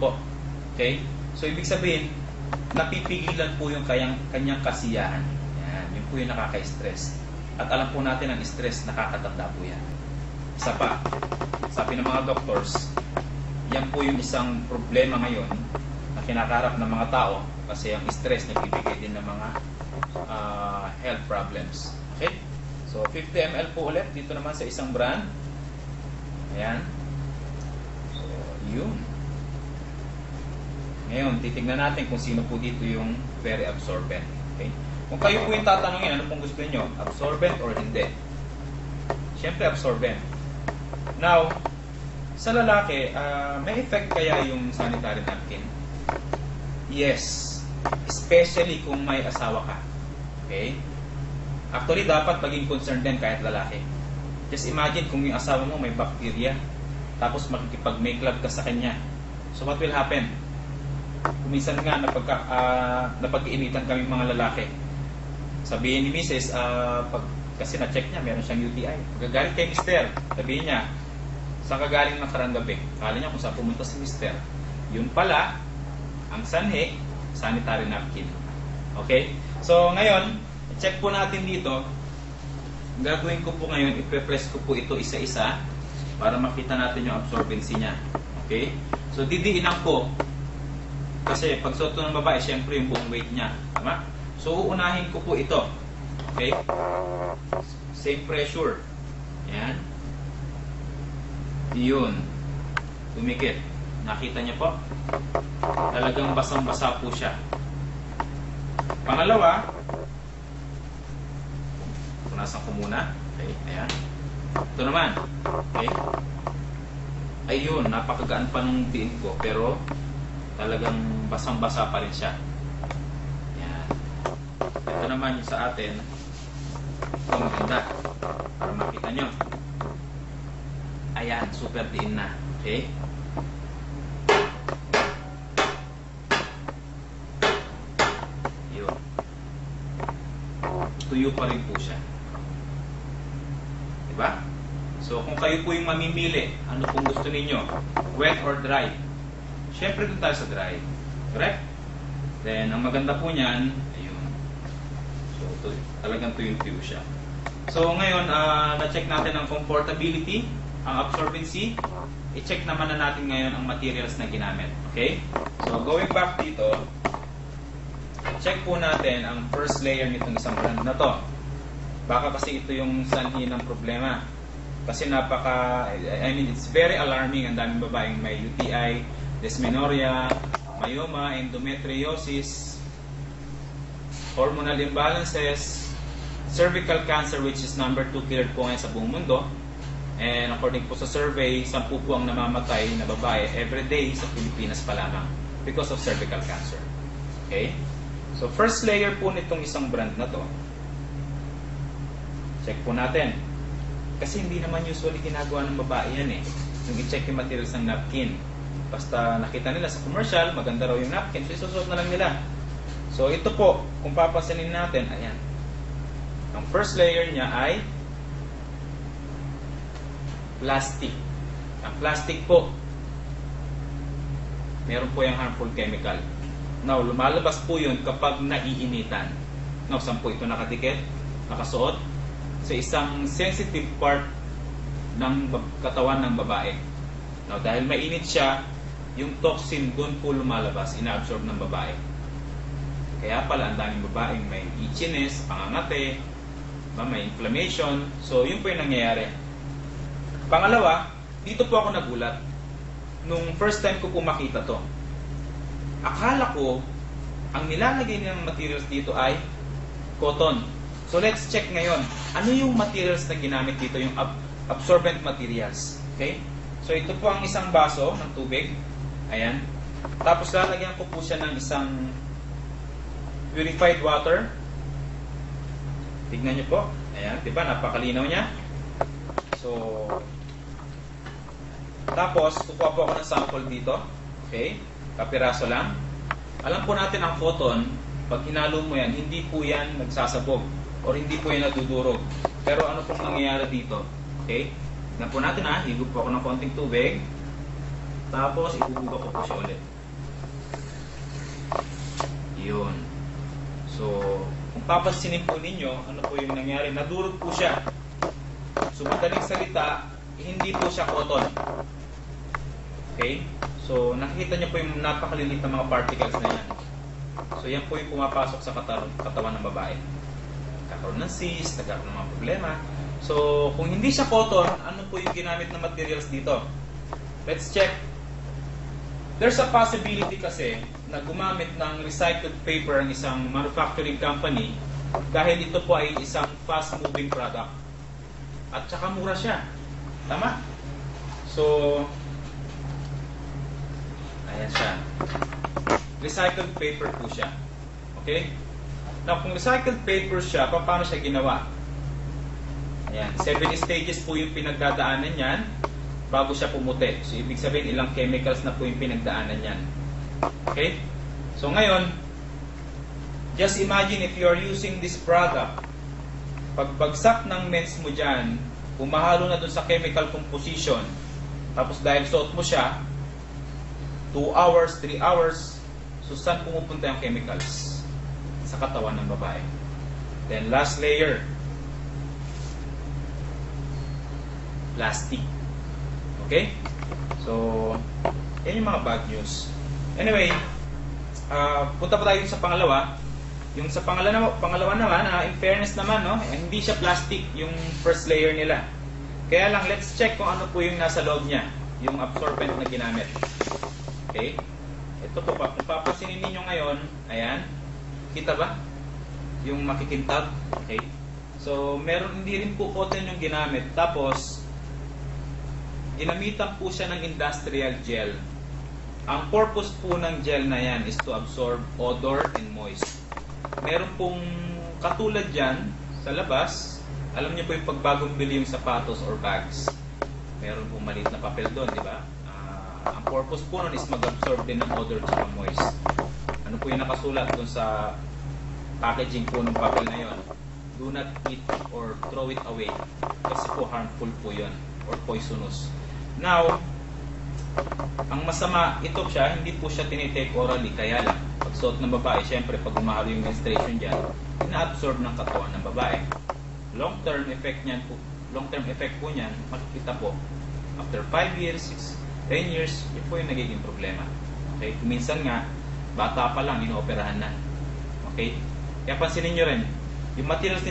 po. Okay? So, ibig sabihin, napipigilan po yung kanyang kasiyahan. Yan. Yun po yung nakaka-stress. At alam po natin ang stress, nakakatanda po yan. Isa pa, sabi ng mga doctors, yan po yung isang problema ngayon na kinakaharap ng mga tao kasi ang stress nagbibigay din ng mga health problems. Okay? So, 50 ml po ulit. Dito naman sa isang brand. Ayan. So, yun. Ngayon, titignan natin kung sino po dito yung very absorbent. Okay? Kung kayo po yung tatanungin, ano pong gusto niyo? Absorbent or hindi? Siyempre, absorbent. Now, sa lalaki, may effect kaya yung sanitary napkin? Yes. Especially kung may asawa ka. Okay? Actually, dapat maging concerned din kahit lalaki. Just imagine kung yung asawa mo may bacteria, tapos makikipag-make love ka sa kanya. So, what will happen? Kuminsan nga, napag-iinitan kami mga lalaki. Sabihin ni Mrs., kasi na-check niya, meron siyang UTI. Pagkagaling kay Mr., sabihin niya, saan ka galing ng karang gabi? Kala niya kung saan pumunta si Mr. Yun pala, ang sanhi, sanitary napkin. Okay? So, ngayon, check po natin dito. Ang gagawin ko po ngayon, ipe-press ko po ito isa-isa para makita natin yung absorbency niya. Okay? So, didiinan ko. Kasi pag suot ng babae, syempre yung buong weight niya. Tama? So, uunahin ko po ito. Okay? Same pressure. Yan. Yun. Tumikit. Nakita niyo po? Talagang basang-basa po siya. Pangalawa, punasan ko muna. Okay, ayan. Ito naman. Okay. Ayun, napakagaan pa nung diin ko, pero talagang basang-basa pa rin siya. Ayan. Ito naman yung sa atin. Ito maganda. Para makita nyo. Ayan, super diin na. Okay. Yun. Tuyo pa rin po siya. Diba? So, kung kayo po yung mamimili, ano pong gusto ninyo? Wet or dry? Siyempre doon tayo sa dry. Correct? Then, ang maganda po niyan, ayun. So, talagang tuyong-tuyo siya. So, ngayon, na-check natin ang comfortability, ang absorbency. I-check naman na natin ngayon ang materials na ginamit. Okay? So, going back dito, check po natin ang first layer nitong isang brand na to. Baka kasi ito yung sanhi ng problema. Kasi it's very alarming. Ang daming babaeng may UTI, dysmenorrhea, myoma, endometriosis, hormonal imbalances, cervical cancer, which is number 2 killer po ngayon sa buong mundo. And according po sa survey, 10 po ang namamatay na babae every day sa Pilipinas pa lamang because of cervical cancer. Okay? So, first layer po nitong isang brand na to. Check po natin. Kasi hindi naman usually ginagawa ng babae yan eh. Yung i-check yung materials ng napkin. Basta nakita nila sa commercial, maganda raw yung napkin, so isusuot na lang nila. So, ito po, kung papasanin natin, ayan. Ang first layer niya ay plastic. Ang plastic po, meron po yung harmful chemical. Now, lumalabas po yun kapag naiinitan. Now, saan po ito nakadikit? Nakasuot? Sa isang sensitive part ng katawan ng babae. Now, dahil mainit siya, yung toxin doon po lumalabas, inaabsorb ng babae. Kaya pala, ang daming babaeng may itchiness, pangangate, may inflammation. So, yun po yung nangyayari. Pangalawa, dito po ako nagulat. Nung first time ko po makita to. Akala ko, ang nilalagay ng materials dito ay cotton. So, let's check ngayon. Ano yung materials na ginamit dito? Yung absorbent materials. Okay? So, ito po ang isang baso ng tubig. Ayan. Tapos, lalagyan ko po siya ng isang purified water. Tignan nyo po. Ayan. Diba? Napakalinaw niya. So, tapos, kukuha po ako ng sample dito. Okay? Kapiraso lang. Alam po natin ang cotton, pag hinalo mo yan, hindi po yan nagsasabog. Or hindi po yan nadudurog. Pero ano pong nangyayari dito? Okay? Tignan po natin ha. Higop po ako ng konting tubig. Tapos, ibubuga ko po siya ulit. Yun. So, kung papansinin po ninyo, ano po yung nangyari? Nadurog po siya. So, madaling salita, hindi po siya cotton. Okay? So, nakikita niyo po yung napakalilit na mga particles na yan. So, yan po yung pumapasok sa katawan ng babae. Nagkakaroon ng cyst, nagkakaroon ng mga problema. So, kung hindi siya cotton, ano po yung ginamit na materials dito? Let's check. There's a possibility kasi na gumamit ng recycled paper ang isang manufacturing company dahil ito po ay isang fast-moving product. At saka mura siya. Tama? So, ayan siya. Recycled paper po siya. Okay? Now, kung recycled paper siya, paano siya ginawa? Ayan. 7 stages po yung pinagdadaanan yan bago siya pumuti. So, ibig sabihin, ilang chemicals na po yung pinagdaanan yan. Okay? So, ngayon, just imagine if you are using this product, pagbagsak ng mens mo dyan, umahalo na dun sa chemical composition, tapos dahil suot mo siya, 2 hours, 3 hours, so saan pumupunta yung chemicals? Sa katawan ng babae. Then, last layer, plastic. Okay? So, yan yung mga bad news. Anyway, punta pa tayo sa pangalawa. Yung sa pangalawa naman, in fairness naman, no, hindi siya plastic yung first layer nila. Kaya lang, let's check kung ano po yung nasa loob niya, yung absorbent na ginamit. Okay? Ito po, kung papasinin ninyo ngayon, ayan, kita ba? Yung makikintab. Okay? So, hindi rin po cotton yung ginamit. Tapos, ginamitan po siya ng industrial gel. Ang purpose po ng gel na yan is to absorb odor and moist. Meron pong katulad dyan sa labas. Alam niyo po yung pagbagong bili yung sapatos or bags. Meron pong maliit na papel doon, di ba? Ang purpose po nun is mag-absorb din ng odor at moist. Ano po yung nakasulat doon sa packaging po ng papel na yon? Do not eat or throw it away. Kasi po harmful po yun or poisonous. Now, ang masama, ito siya, hindi po siya tinitake orally. Kaya lang, pag suot ng babae, syempre pag umahalo yung menstruation dyan, ina-absorb ng katawan ng babae. Long-term effect po niyan, makikita po, after 5 years, 10 years, yun po yung nagiging problema. Okay? Minsan nga, bata pa lang, inooperahan na. Okay? Kaya pansinin nyo rin, yung materials